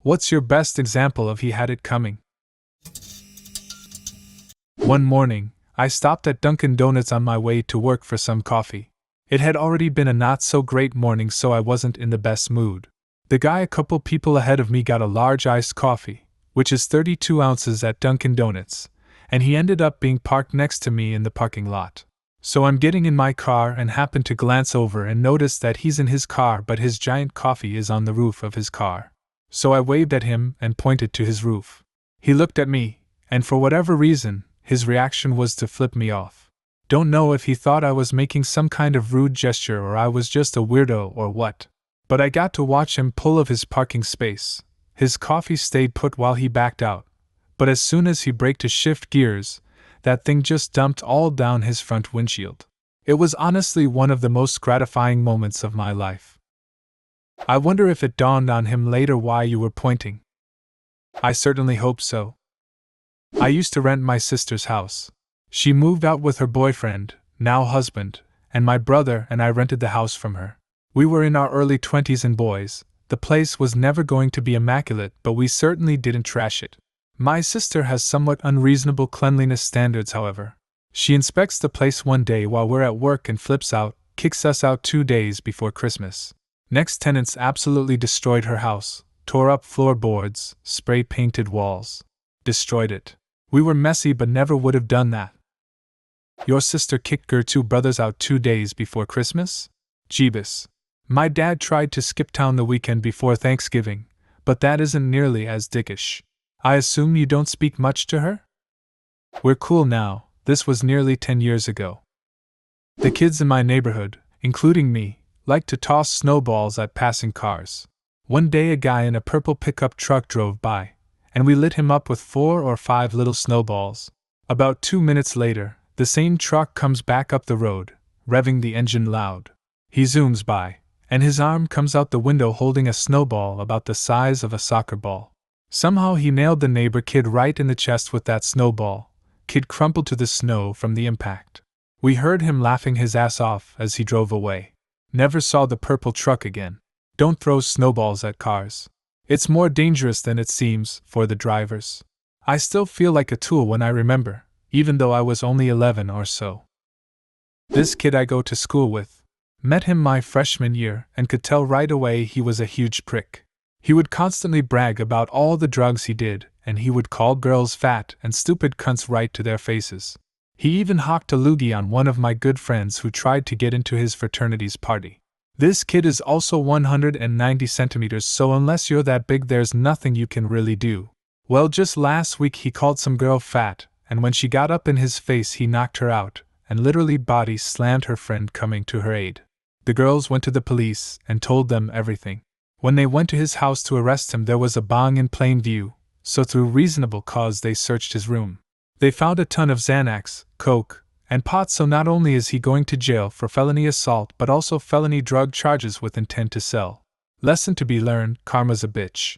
What's your best example of he had it coming? One morning, I stopped at Dunkin' Donuts on my way to work for some coffee. It had already been a not-so-great morning, so I wasn't in the best mood. The guy a couple people ahead of me got a large iced coffee, which is 32 ounces at Dunkin' Donuts, and he ended up being parked next to me in the parking lot. So I'm getting in my car and happen to glance over and notice that he's in his car, but his giant coffee is on the roof of his car. So I waved at him and pointed to his roof. He looked at me, and for whatever reason, his reaction was to flip me off. Don't know if he thought I was making some kind of rude gesture or I was just a weirdo or what. But I got to watch him pull of his parking space. His coffee stayed put while he backed out, but as soon as he braked to shift gears, that thing just dumped all down his front windshield. It was honestly one of the most gratifying moments of my life. I wonder if it dawned on him later why you were pointing. I certainly hope so. I used to rent my sister's house. She moved out with her boyfriend, now husband, and my brother and I rented the house from her. We were in our early 20s and boys, the place was never going to be immaculate, but we certainly didn't trash it. My sister has somewhat unreasonable cleanliness standards, however. She inspects the place one day while we're at work and flips out, kicks us out 2 days before Christmas. Next tenants absolutely destroyed her house, tore up floorboards, spray-painted walls. Destroyed it. We were messy but never would have done that. Your sister kicked her 2 brothers out 2 days before Christmas? Jeebus. My dad tried to skip town the weekend before Thanksgiving, but that isn't nearly as dickish. I assume you don't speak much to her? We're cool now, this was nearly 10 years ago. The kids in my neighborhood, including me, like to toss snowballs at passing cars. One day a guy in a purple pickup truck drove by, and we lit him up with 4 or 5 little snowballs. About 2 minutes later, the same truck comes back up the road, revving the engine loud. He zooms by, and his arm comes out the window holding a snowball about the size of a soccer ball. Somehow he nailed the neighbor kid right in the chest with that snowball. Kid crumpled to the snow from the impact. We heard him laughing his ass off as he drove away. Never saw the purple truck again. Don't throw snowballs at cars. It's more dangerous than it seems for the drivers. I still feel like a tool when I remember, even though I was only 11 or so. This kid I go to school with. Met him my freshman year and could tell right away he was a huge prick. He would constantly brag about all the drugs he did, and he would call girls fat and stupid cunts right to their faces. He even hawked a loogie on one of my good friends who tried to get into his fraternity's party. This kid is also 190 centimeters, so unless you're that big there's nothing you can really do. Well, just last week he called some girl fat, and when she got up in his face he knocked her out, and literally body slammed her friend coming to her aid. The girls went to the police and told them everything. When they went to his house to arrest him there was a bong in plain view, so through reasonable cause they searched his room. They found a ton of Xanax, coke, and pot, so not only is he going to jail for felony assault but also felony drug charges with intent to sell. Lesson to be learned, karma's a bitch.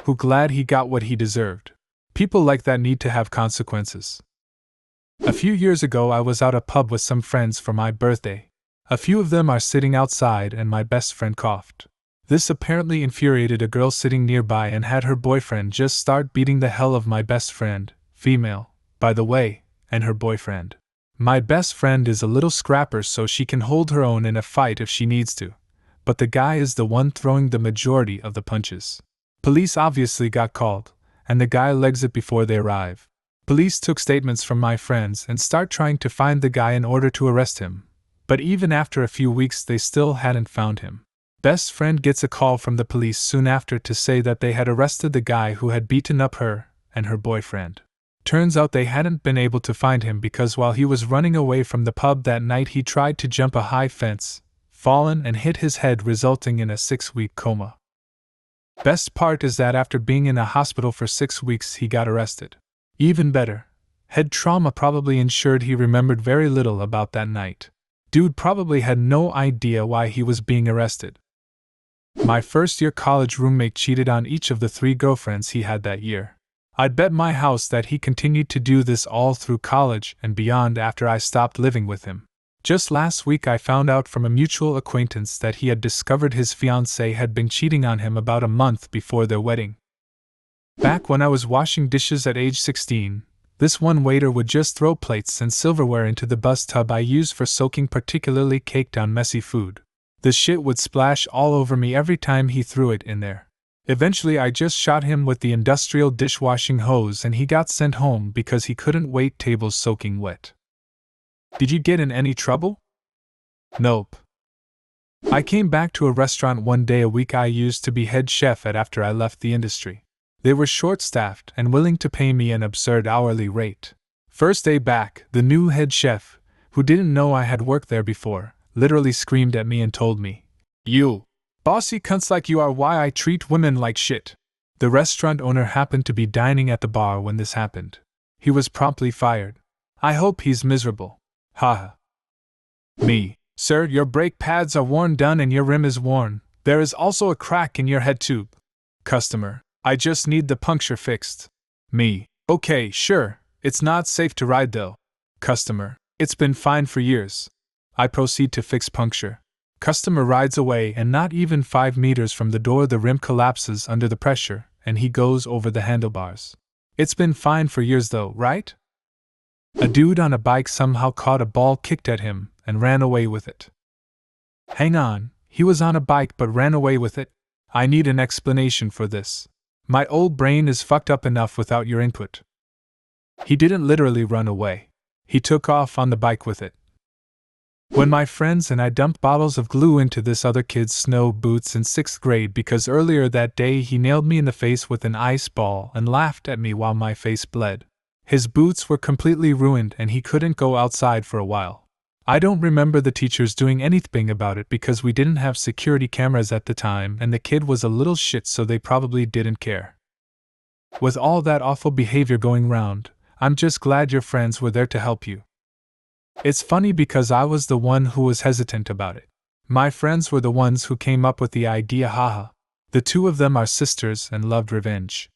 Who glad he got what he deserved. People like that need to have consequences. A few years ago I was out at a pub with some friends for my birthday. A few of them are sitting outside and my best friend coughed. This apparently infuriated a girl sitting nearby and had her boyfriend just start beating the hell of my best friend, female, by the way, and her boyfriend. My best friend is a little scrapper so she can hold her own in a fight if she needs to, but the guy is the one throwing the majority of the punches. Police obviously got called, and the guy legs it before they arrive. Police took statements from my friends and start trying to find the guy in order to arrest him, but even after a few weeks they still hadn't found him. Best friend gets a call from the police soon after to say that they had arrested the guy who had beaten up her and her boyfriend. Turns out they hadn't been able to find him because while he was running away from the pub that night he tried to jump a high fence, fallen and hit his head, resulting in a 6-week coma. Best part is that after being in a hospital for 6 weeks he got arrested. Even better, head trauma probably ensured he remembered very little about that night. Dude probably had no idea why he was being arrested. My first-year college roommate cheated on each of the 3 girlfriends he had that year. I'd bet my house that he continued to do this all through college and beyond after I stopped living with him. Just last week I found out from a mutual acquaintance that he had discovered his fiancée had been cheating on him about a month before their wedding. Back when I was washing dishes at age 16, this one waiter would just throw plates and silverware into the bus tub I used for soaking particularly caked on messy food. The shit would splash all over me every time he threw it in there. Eventually I just shot him with the industrial dishwashing hose and he got sent home because he couldn't wait tables soaking wet. Did you get in any trouble? Nope. I came back to a restaurant one day a week I used to be head chef at after I left the industry. They were short-staffed and willing to pay me an absurd hourly rate. First day back, the new head chef, who didn't know I had worked there before, literally screamed at me and told me, "You bossy cunts like you are why I treat women like shit." The restaurant owner happened to be dining at the bar when this happened. He was promptly fired. I hope he's miserable. Haha. Me, "Sir, your brake pads are worn down and your rim is worn. There is also a crack in your head tube." Customer, "I just need the puncture fixed." Me, "Okay, sure, it's not safe to ride though." Customer, "It's been fine for years." I proceed to fix puncture. Customer rides away and not even 5 meters from the door the rim collapses under the pressure and he goes over the handlebars. "It's been fine for years though, right?" A dude on a bike somehow caught a ball kicked at him and ran away with it. Hang on, he was on a bike but ran away with it? I need an explanation for this. My old brain is fucked up enough without your input. He didn't literally run away. He took off on the bike with it. When my friends and I dumped bottles of glue into this other kid's snow boots in 6th grade because earlier that day he nailed me in the face with an ice ball and laughed at me while my face bled. His boots were completely ruined and he couldn't go outside for a while. I don't remember the teachers doing anything about it because we didn't have security cameras at the time and the kid was a little shit so they probably didn't care. With all that awful behavior going round, I'm just glad your friends were there to help you. It's funny because I was the one who was hesitant about it. My friends were the ones who came up with the idea, haha. The two of them are sisters and loved revenge.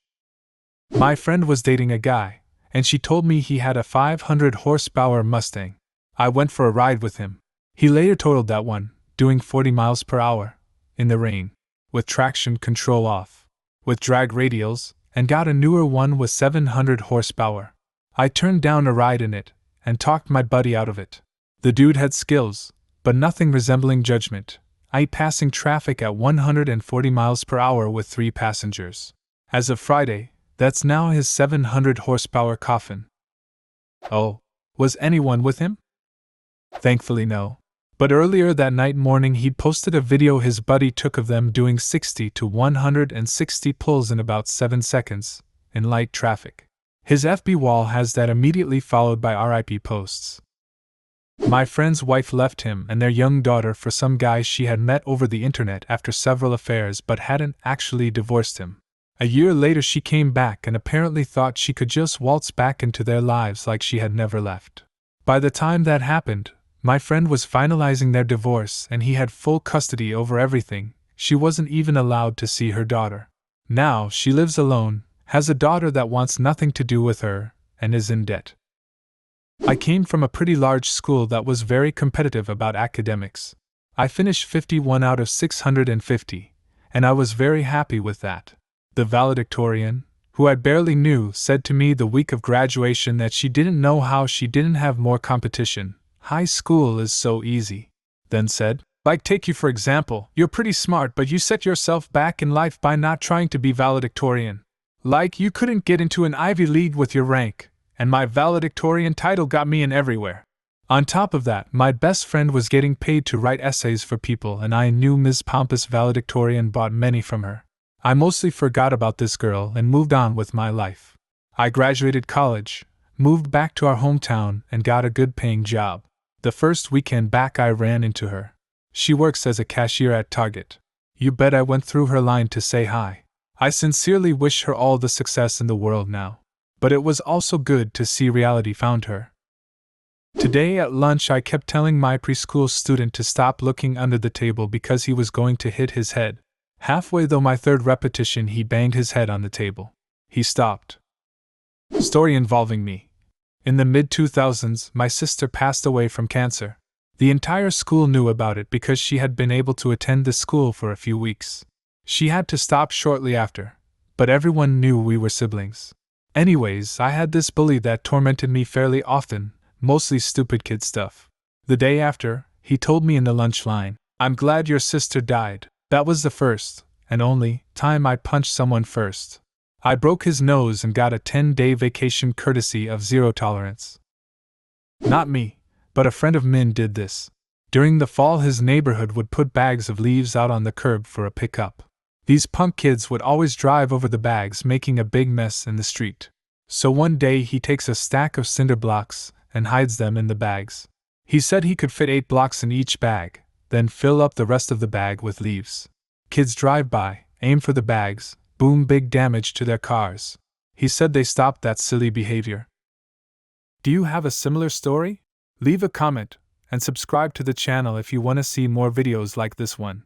My friend was dating a guy, and she told me he had a 500 horsepower Mustang. I went for a ride with him. He later totaled that one, doing 40 miles per hour, in the rain, with traction control off, with drag radials, and got a newer one with 700 horsepower. I turned down a ride in it, and talked my buddy out of it. The dude had skills, but nothing resembling judgment, i.e. passing traffic at 140 miles per hour with 3 passengers. As of Friday, that's now his 700 horsepower coffin. Oh, was anyone with him? Thankfully no. But earlier that morning he'd posted a video his buddy took of them doing 60 to 160 pulls in about 7 seconds, in light traffic. His FB wall has that immediately followed by RIP posts. My friend's wife left him and their young daughter for some guy she had met over the internet after several affairs but hadn't actually divorced him. A year later she came back and apparently thought she could just waltz back into their lives like she had never left. By the time that happened, my friend was finalizing their divorce and he had full custody over everything. She wasn't even allowed to see her daughter. Now she lives alone, has a daughter that wants nothing to do with her, and is in debt. I came from a pretty large school that was very competitive about academics. I finished 51 out of 650, and I was very happy with that. The valedictorian, who I barely knew, said to me the week of graduation that she didn't know how she didn't have more competition. High school is so easy. Then said, "Like take you for example, you're pretty smart but you set yourself back in life by not trying to be valedictorian. Like you couldn't get into an Ivy League with your rank, and my valedictorian title got me in everywhere. On top of that, my best friend was getting paid to write essays for people and I knew Ms. Pompous valedictorian bought many from her. I mostly forgot about this girl and moved on with my life. I graduated college, moved back to our hometown and got a good paying job. The first weekend back I ran into her. She works as a cashier at Target. You bet I went through her line to say hi. I sincerely wish her all the success in the world now. But it was also good to see reality found her. Today at lunch I kept telling my preschool student to stop looking under the table because he was going to hit his head. Halfway through my 3rd repetition he banged his head on the table. He stopped. Story involving me. In the mid-2000s, my sister passed away from cancer. The entire school knew about it because she had been able to attend the school for a few weeks. She had to stop shortly after, but everyone knew we were siblings. Anyways, I had this bully that tormented me fairly often, mostly stupid kid stuff. The day after, he told me in the lunch line, "I'm glad your sister died." That was the first, and only, time I punched someone first. I broke his nose and got a 10-day vacation courtesy of zero tolerance. Not me, but a friend of mine did this. During the fall, his neighborhood would put bags of leaves out on the curb for a pickup. These punk kids would always drive over the bags, making a big mess in the street. So one day he takes a stack of cinder blocks and hides them in the bags. He said he could fit 8 blocks in each bag, then fill up the rest of the bag with leaves. Kids drive by, aim for the bags, boom, big damage to their cars. He said they stopped that silly behavior. Do you have a similar story? Leave a comment and subscribe to the channel if you want to see more videos like this one.